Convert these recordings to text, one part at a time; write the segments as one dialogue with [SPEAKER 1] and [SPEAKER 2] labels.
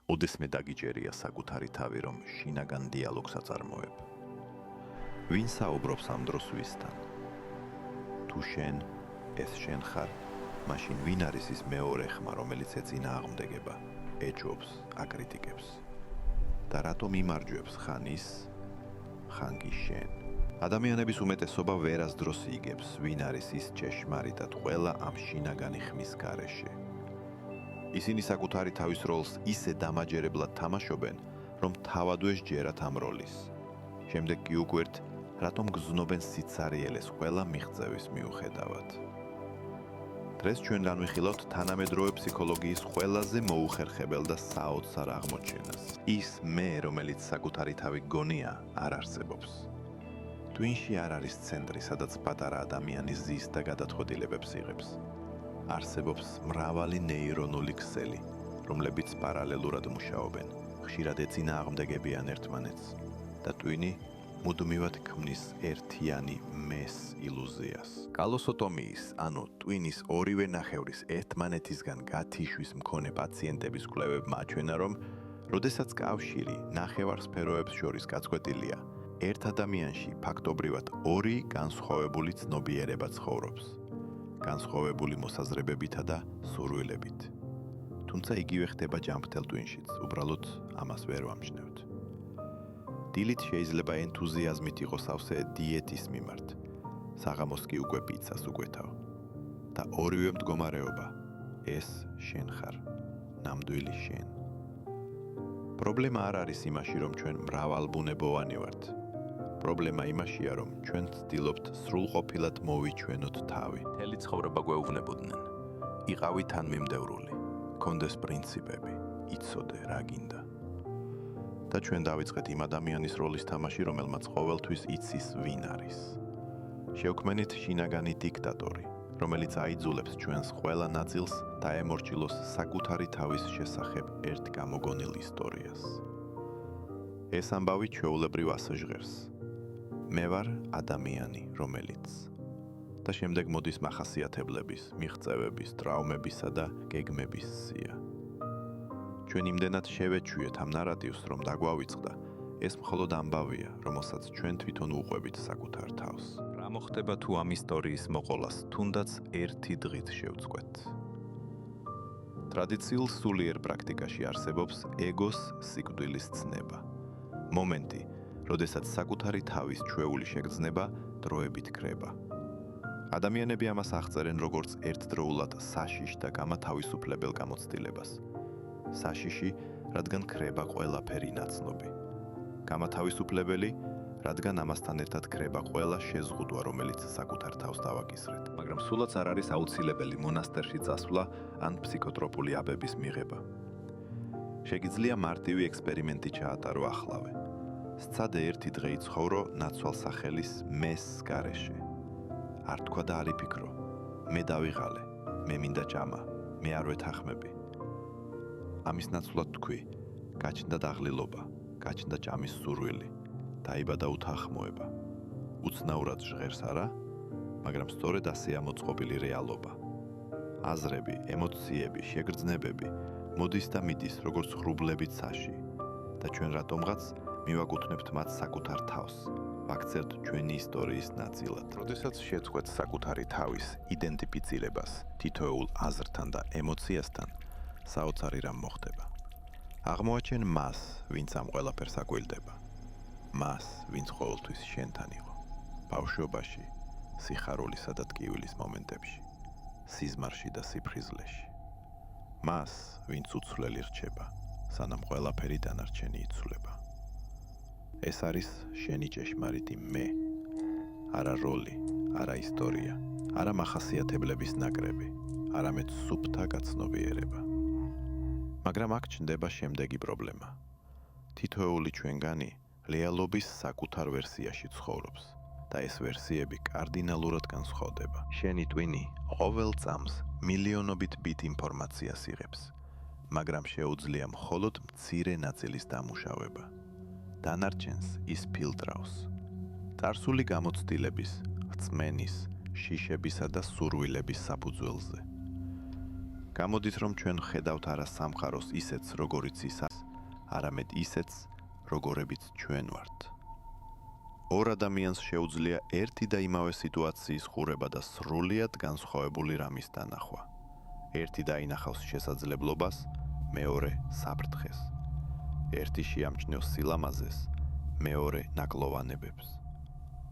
[SPEAKER 1] ოდესმე დაგიჯერია საკუთარი თავი, რომ შინაგან დიალოგს აწარმოებ. ვინ საუბრობს ამ დროს ვისთან? თუ შენ, ეს შენ ხარ, მაშინ ვინ არის ის მეორე ხმა, რომელიც ეწინააღმდეგება, ეჭვობს, აკრიტიკებს? და რატომ იმარჯვებს ხან ის, ხან კი შენ? ადამიანების უმეტესობა ვერასდროს იგებს, ვინ არის ის ჭეშმარიტად ყველა ამ შინაგანი ხმის გარეშე. ისინი საკუთარი თავის როლს ისე დამაჯერებლად თამაშობენ, რომ თავადვე სჯერათ ამ როლის. შემდეგ კი უკვირთ, რატომ გზნობენ სიცარიელეს ყველა მიღწევის მიუხედავად. დღეს ჩვენ განვიხილავთ თანამედროვე ფსიქოლოგიის ყველაზე მოუხერხებელ და საოცარ აღმოჩენას. ის მე, რომელიც საკუთარი თავი გონია, არ არსებობს. twinში არ არის ცენტრი, სადაც პატარა ადამიანი ზის და გადაწყვეტილებებს იღებს. არსებობს მრავალი ნეირონული ქსელი, რომლებიც პარალელურად მუშაობენ, ხშირად ეწინააღმდეგებიან ერთმანეთს და twinი მუდმივად ქმნის ერთიანი მეს ილუზიას. კალოსოტომიის, ანუ twinis ორივე ნახევრის ერთმანეთისგან გათიშვის მქონე პაციენტების კვლევებმა აჩვენა, რომ როდესაც კავშირი ნახევარ სფეროებს შორის გაწყვეტილია, ერთ ადამიანში ფაქტობრივად ორი განსხვავებული ცნობიერება ცხოვრობს, განსხვავებული მოსაზრებებითა და სურვილებით. თუმცა იგივე ხდება ჯანმრთელ twinშიც, უბრალოდ ამას ვერ ვამჩნევთ. დილით შეიძლება ენთუზიაზმით იყოს ავსე დიეტის მიმართ, საღამოს კი უკვე პიცას უკვეთავ. და ორივე მდგომარეობა, ეს შენ ხარ, ნამდვილი შენ. პრობლემა არ არის იმაში, რომ ჩვენ მრავალბუნებოვანი ვართ. პრობლემა იმაშია, რომ ჩვენ ვცდილობთ სრულყოფილად მოვიჩვენოთ თავი. მთელი ცხოვრება გვეუბნებოდნენ. იყავი თანმიმდევრული, გქონდეს პრინციპები, იცოდე რა გინდა. და ჩვენ დავიწყეთ იმ ადამიანის როლის თამაში, რომელმაც ყოველთვის იცის ვინ არის. შევქმენით შინაგანი დიქტატორი, რომელიც აიძულებს ჩვენს ყველა ნაწილს დაემორჩილოს საკუთარი თავის შესახებ ერთ გამოგონილ ისტორიას. ეს ამბავი ჩვეულებრივ ასე ჟღერს. მე ვარ ადამიანი, რომელიც და შემდეგ მოდის მახასიათებლების, მიღწევების, ტრავმებისა და გეგმების სია. ჩვენ იმდენად შევეჩვიეთ ამ ნარატივს, რომ დაგვავიწყდა, ეს მხოლოდ ამბავია, რომელსაც ჩვენ თვითონ უყვებით საკუთარ თავს. რა მოხდება თუ ამ ისტორიის მოყოლას თუნდაც ერთი დღით შევწყვეთ? ტრადიციულ სულიერ პრაქტიკაში არსებობს ეგოს სიკვდილის ცნება. მომენტი, როდესაც საკუთარი თავის ჩვეული შეგრძნება დროებით კრება. ადამიანები ამას აღწერენ როგორც ერთდროულად საშიშ და გამათავისუფლებელ გამოცდილებას. საშიში, რადგან კრება ყველაფერი ნაცნობი. გამათავისუფლებელი, რადგან ამასთან ერთად კრება ყველა შეზღუდვა, რომელიც საკუთარ თავს დავაკისრეთ. მაგრამ სულაც არ არის აუცილებელი მონასტერში წასვლა ან ფსიქოტროპული აბების მიღება. შეგიძლია მარტივი ექსპერიმენტი ჩაატარო ახლავე. სცადე ერთი დღე იცხოვრო ნაცვალსახელის მეს გარეშე. არ თქვა და არ იფიქრო. მე დავიღალე, მე მინდა ჭამა, მე არ ვეთანხმები. ამის ნაცვლად თქვი, გაჩნდა დაღლილობა, გაჩნდა ჭამის სურვილი, დაიბადა უთანხმოება. უცნაურად ჟღერს არა, მაგრამ სწორედ ასეა მოწყობილი რეალობა. აზრები, ემოციები, შეგრძნებები მოდის და მიდის როგორც ღრუბლებით საში და ჩვენ რატომღაც მივაკუთვნებთ მათ საკუთარ თავს, ვაქცევთ ჩვენი ისტორიის ნაწილად. როდესაც შეწყვეტ საკუთარი თავის იდენტიფიცირებას თითოეულ აზრთან და ემოციასთან, საოცარი რამ მოხდება. აღმოაჩენ მას, ვინც ამ ყველაფერს აგვილდება. მას, ვინც ყოველთვის შენთან იყო. ბავშვობაში, სიხარულისა და ტკივილის მომენტებში, სიზმარში და სიფხიზლეში. მას, ვინც უცვლელი რჩება, სანამ ყველაფერი დანარჩენი იცვლება. ეს არის შენი ჭეშმარიტი მე. არა როლი, არა ისტორია, არა მახასიათებლების ნაკრები, არამედ სუფთა გაცნობიერება. მაგრამ აქ ჩნდება შემდეგი პრობლემა. თითოეული ჩვენგანი რეალობის საკუთარ ვერსიაში ცხოვრობს და ეს ვერსიები კარდინალურად განსხვავდება. შენი twini ყოველ წამს მილიონობით ბიტ ინფორმაციას იღებს, მაგრამ შეუძლია მხოლოდ მცირე ნაწილის დამუშავება. დანარჩენს ის ფილტრავს. წარსული გამოცდილების, რწმენის, შიშებისა და სურვილების საფუძველზე. გამოდის, რომ ჩვენ ხედავთ არა სამყაროს ისეთს, როგორიც ის არის, არამედ ისეც, როგორებიც ჩვენ ვართ. ორ ადამიანს შეუძლია ერთი და იმავე სიტუაციის ხურება და სრულიად განსხვავებული რამის დანახვა. ერთი დაინახავს შესაძლებლობას, მეორე საფრთხეს. ერთი შეამჩნევს სილამაზეს, მეორე ნაკლოვანებებს.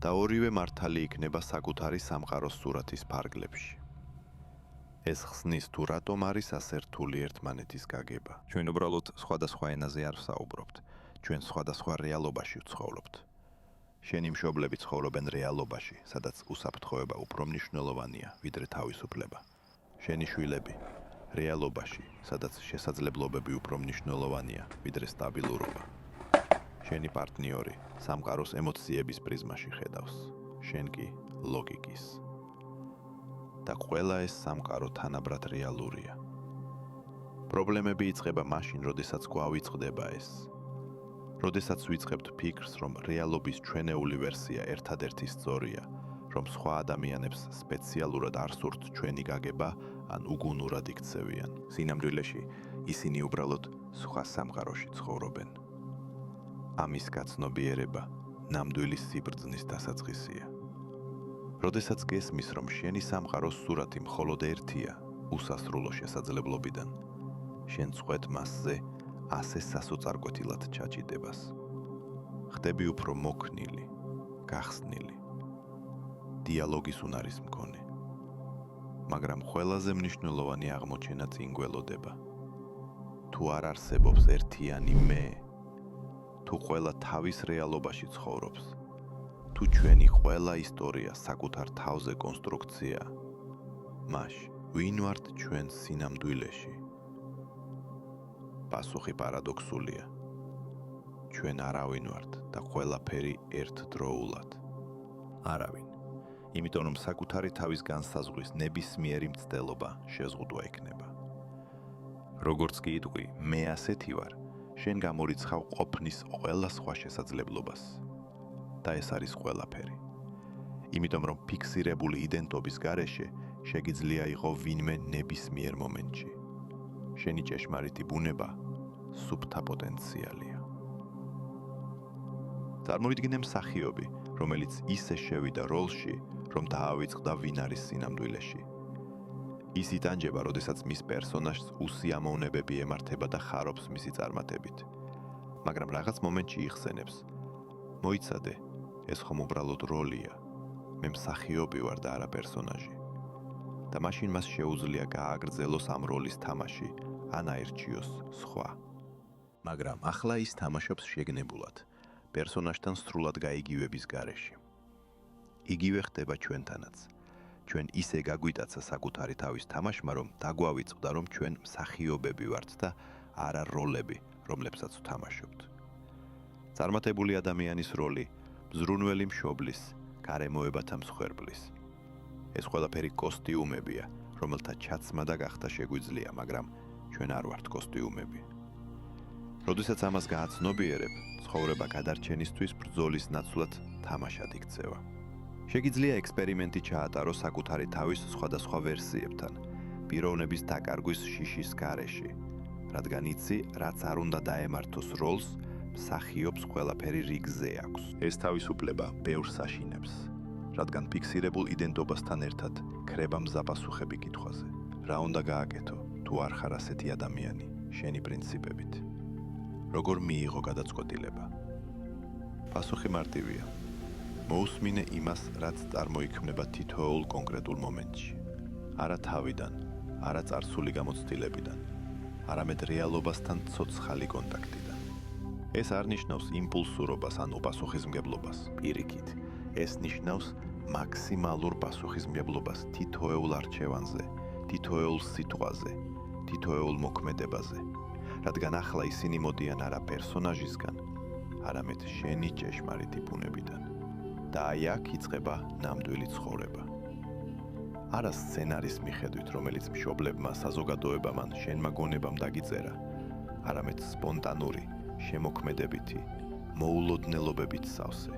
[SPEAKER 1] და ორივე მართალი იქნება საკუთარი სამყაროს სურათის ფარგლებში. ეს ხსნის თუ რატომ არის ასე რთული ერთმანეთის გაგება. ჩვენ უბრალოდ სხვადასხვა ენაზე არ ვსაუბრობთ, ჩვენ სხვადასხვა რეალობაში ვცხოვრობთ. შენი მშობლები ცხოვრობენ რეალობაში, სადაც უსაფრთხოება უფრო მნიშვნელოვანია, ვიდრე თავისუფლება. შენი შვილები რეალობაში, სადაც შესაძლებლობები უფრო მნიშვნელოვანია, ვიდრე სტაბილურობა. შენი პარტნიორი სამყაროს ემოციების პრიზმაში ხედავს, შენ კი ლოგიკის. და ყველა ეს სამყარო თანაბრად რეალურია. პრობლემები იწყება მაშინ, როდესაც გვავიწყდება ეს. როდესაც ვიწყებთ ფიქრს, რომ რეალობის ჩვენეული ვერსია ერთადერთი სწორია, რომ სხვა ადამიანებს სპეციალურად არ სურთ ჩვენი გაგება, ან უგუნურად იქცევიან. სინამდვილეში ისინი უბრალოდ სხვა სამყაროში ცხოვრობენ. ამის გაცნობიერება ნამდვილი სიბრძნის დასაწყისია. როდესაც გესმის, რომ შენი სამყაროს სურათი მხოლოდ ერთია, უსასრულო შესაძლებლობიდან, შენ წყვეთ მასზე ასე სასოწარკვეთილად ჩაჭიდებას. ხდები უფრო მოქნილი, გახსნილი, დიალოგის უნარის მქონე. მაგრამ ყველაზე მნიშვნელოვანი აღმოჩენა წინ გველოდება. თუ არ არსებობს ერთიანი მე, თუ ყველა თავის რეალობაში ცხოვრობს, თუ ჩვენი ყველა ისტორია საკუთარ თავზე კონსტრუქცია, მაშ ვინ ვართ ჩვენ სინამდვილეში? პასუხი პარადოქსულია. ჩვენ არავინ ვართ და ყველაფერი ერთდროულად. არავინ. იმიტომ რომ საკუთარი თავის განსაზღვრის ნებისმიერი მცდელობა შეზღუდვა იქნება. როგორც კი იტყვი, მე ასეთი ვარ, შენ გამორიცხავ ყოფნის ყველა სხვა შესაძლებლობას. და ეს არის ყველაფერი. იმიტომ რომ ფიქსირებული იდენტობის გარეშე შეგიძლია იყო ვინმე ნებისმიერ მომენტში. შენი ჭეშმარიტი ბუნება სუფთა პოტენციალია. წარმოვიდგინე მსახიობი, რომელიც ისე შევიდა როლში, რომ დაავიწყდა ვინ არის სინამდვილეში. ის იტანჯება, როდესაც მის პერსონაჟს უსიამოვნებები ემართება და ხარობს მისი წარმატებით. მაგრამ რაღაც მომენტში იხსენებს: მოიცადე, ეს ხომ უბრალოდ როლია. მე მსახიობი ვარ და არა პერსონაჟი. და მაშინ მას შეუძლია გააგრძელოს ამ როლის თამაში, ან აირჩიოს სხვა. მაგრამ ახლა ის თამაშობს შეგნებულად, პერსონაჟთან სრულად გაიგივების გარეშე. იგივე ხდება ჩვენთანაც. ჩვენ ისე გაგვიტაცა საკუთარი თავის თამაშმა, რომ დაგვავიწყდა, რომ ჩვენ მსახიობები ვართ და არა როლები, რომლებსაც ვთამაშობთ. წარმატებული ადამიანის როლი, მზრუნველი მშობლის, გარემოებათა მსხვერპლის. ეს ყველაფერი კოსტიუმებია, რომელთა ჩაცმა და გახდა შეგვიძლია, მაგრამ ჩვენ არ ვართ კოსტიუმები. როდესაც ამას გააცნობიერებ, ცხოვრება გადარჩენისთვის ბრძოლის ნაცვლად თამაშად იქცევა. შეგიძლია ექსპერიმენტი ჩაატარო საკუთარი თავის სხვადასხვა ვერსიებთან, პიროვნების დაკარგვის შიშის გარეშე, რადგან იცი, რაც არ უნდა დაემართოს როლს, მსახიობს ყველაფერი რიგზე აქვს. ეს თავისუფლება ბევრს აშინებს, რადგან ფიქსირებულ იდენტობასთან ერთად ქრება მზაპასუხები კითხვაზე. რა უნდა გააკეთო, თუ არ ხარ ასეთი ადამიანი, შენი პრინციპებით? როგორ მიიღო გადაწყვეტილება? პასუხი მარტივია. მოусმინე იმას, რაც წარმოიქმნება თითოეულ კონკრეტულ მომენტში. არა თავიდან, არა წარსული გამოცდილებიდან, არამედ რეალობასთან ცოცხალი კონტაქტიდან. ეს არ ნიშნავს იმპულსურობას ან უპასუხისმგებლობას, პირიქით. ეს ნიშნავს მაქსიმალურ პასუხისმგებლობას თითოეულ არჩევანზე, თითოეულ სიტყვაზე, თითოეულ მოქმედებაზე. რადგან ახლა ისინი მოდიან არა პერსონაჟისგან, არამედ შენი ჭეშმარიტი ბუნებიდან. და აი აქ იწყება ნამდვილი ცხოვრება. არა სცენარის მიხედვით, რომელიც მშობლებმა, საზოგადოებამ ან შენმა გონებამ დაგიწერა, არამედ სპონტანური, შემოქმედებითი, მოულოდნელობებით სავსე.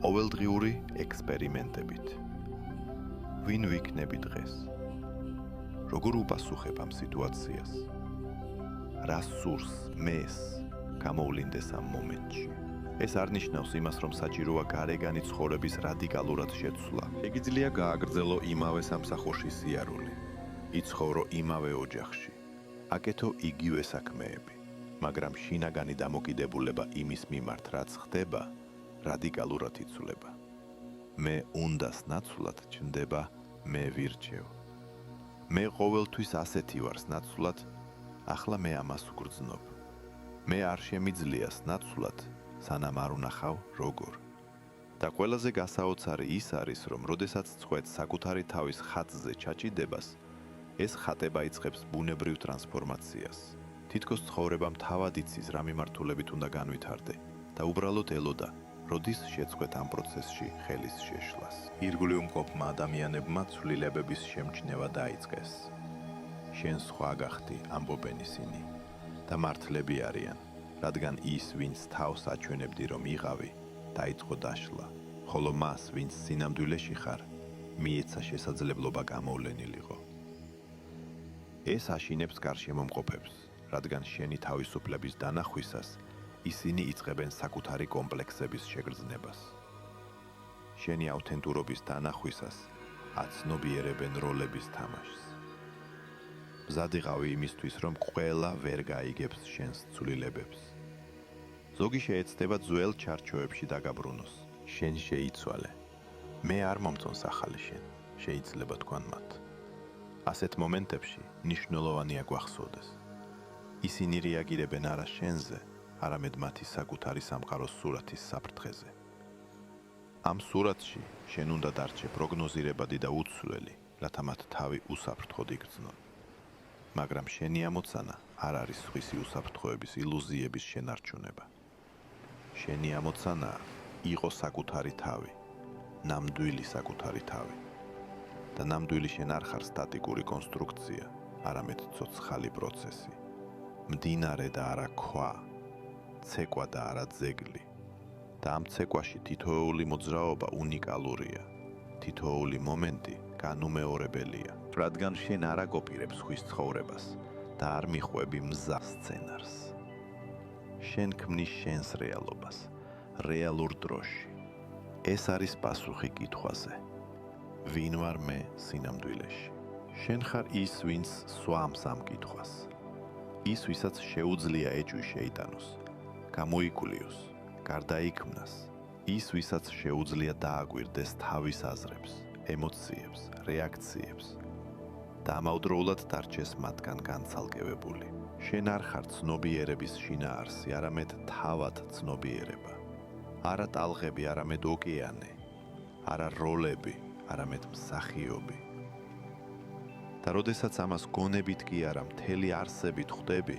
[SPEAKER 1] ყოველდღიური ექსპერიმენტებით. ვინ ვიქნები დღეს? როგორ უპასუხებ ამ სიტუაციას? რა სურს მეს, გამოვლინდეს ამ მომენტში. ეს არ ნიშნავს იმას, რომ საჭიროა გარეგანი ცხოვრების რადიკალურად შეცვლა. შეგიძლია გააგრძელო იმავე სამსახურში სიარული, იცხოვრო იმავე ოჯახში, აკეთო იგივე საქმეები, მაგრამ შინაგანი დამოკიდებულება იმის მიმართ, რაც ხდება, რადიკალურად იცვლება. მე უნდას ნაცვლად ჩნდება მე ვირჩევ. მე ყოველთვის ასეთი ვარს ნაცვლად, ახლა მე ამას ვგრძნობ. მე არ შემიძლიას ნაცვლად, სანამ არ ვნახავ როგორ. და ყველაზე გასაოცარი ის არის, რომ როდესაც წვეთ საკუთარი თავის ხატზე ჩაჭიდებას, ეს ხატება იწყებს ბუნებრივ ტრანსფორმაციას. თითქოს ცხოვრებამ თავად იცის რა მიმართულებით უნდა განვითარდე და უბრალოდ ელოდა, როდის შეწყვეტ ამ პროცესში ხელის შეშლას. ირგვლივ მყოფმა ადამიანებმა ცვლილებების შემჩნევა დაიწყეს. შენ სხვა გახდი, ამბობენ ისინი, და მართლები არიან, რადგან ის, ვინც თავს აჩვენებდი, რომ იღავი, დაიწყო დაშლა, ხოლო მას, ვინც სინამდვილეში ხარ, მიეცა შესაძლებლობა გამოვლენილიყო. ეს აშინებს გარშემომყოფებს, რადგან შენი თავისუფლების დანახვისას ისინი იწყებენ საკუთარი კომპლექსების შეგრძნებას. შენი ავთენტურობის დანახვისას აცნობიერებენ როლების თამაშს. მზად იყავი იმისთვის, რომ ყველა ვერ გაიგებს შენს ცვლილებებს. ზოგი შეეცდება ძველ ჩარჩოებში დაგაბრუნოს. შენ შეიცვალე. მე არ მომწონს ახალი შენ, შეიძლება თქვან მათ. ასეთ მომენტებში მნიშვნელოვანია გვახსოვდეს. ისინი რეაგირებენ არა შენზე, არამედ მათი საკუთარი სამყაროს სურათის საფრთხეზე. ამ სურათში შენ უნდა დარჩე პროგნოზირებადი და უცვლელი, რათა მათ თავი უსაფრთხოდ იგრძნონ. მაგრამ შენი ამოცანა არ არის სხვისი უსაფრთხოების ილუზიების შენარჩუნება. შენი ამოცანა იყო საკუთარი თავი, ნამდვილი საკუთარი თავი. და ნამდვილი შენ არ ხარ სტატიკური კონსტრუქცია, არამედ ცოცხალი პროცესი. მდინარე და არა ქვა, ცეკვა და არა ძეგლი. და ამ ცეკვაში თითოეული მოძრაობა უნიკალურია, თითოეული მომენტი განუმეორებელია, რადგან შენ არ აკოპირებ სხვის ცხოვრებას და არ მიხვები მზა სცენარს. შენ ქმნის შენს რეალობას, რეალურ დროში. ეს არის პასუხი კითხვაზე. ვინ ვარ მე სინამდვილეში? შენ ხარ ის, ვინც სვამს ამ კითხვას. ის, ვისაც შეუძლია ეჭვი შეიტანოს, გამოიკულიოს, გარდაიქმნას. ის, ვისაც შეუძლია დააკვირდეს თავის აზრებს, ემოციებს, რეაქციებს და ამავდროულად დარჩეს მათგან განცალკევებული. შენ არ ხარ ცნობიერების შინაარსი, არამედ თავად ცნობიერება. არა ტალღები, არამედ ოკეანე. არა როლები, არამედ მსახიობი. და როდესაც ამას გონებით კი არა, მთელი არსებით ხვდები,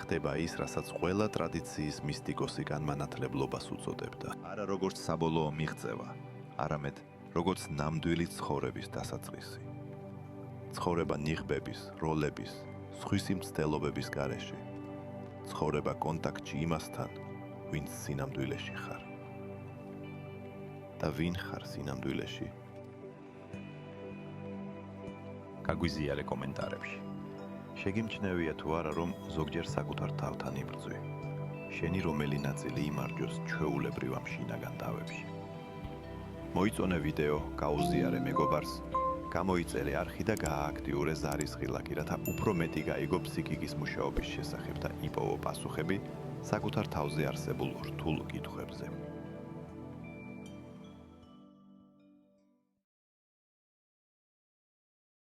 [SPEAKER 1] ხდება ის, რასაც ყველა ტრადიციის მისტიკოსი განმანათლებლობას უწოდებდა. არა როგორც საბოლოო მიღწევა, არამედ როგორც ნამდვილი ცხოვრების დასაწყისი. ცხოვრება ნიღბების, როლების, სხვისი მცდელობების გარეშე. ცხოვრება კონტაქტში იმასთან, ვინც სინამდვილეში ხარ. და ვინ ხარ სინამდვილეში? გაგვიზიარე კომენტარებში. შეგიმჩნევია თუ არა, რომ ზოგჯერ საკუთარ თავთან იბრძვი. შენი რომელი ნაწილი იმარჯოს ჩვეულებრივ ამ შინაგან დავებში. მოიწონე ვიდეო, გაუზიარე მეგობარს, გამოიწერე არხი და გაააქტიურე ზარის ღილაკი, რათა უფრო მეტი გაიგო ფსიქიკის მუშაობის შესახებ და იპოვო პასუხები საკუთარ თავზე არსებულ რთულ კითხვებზე.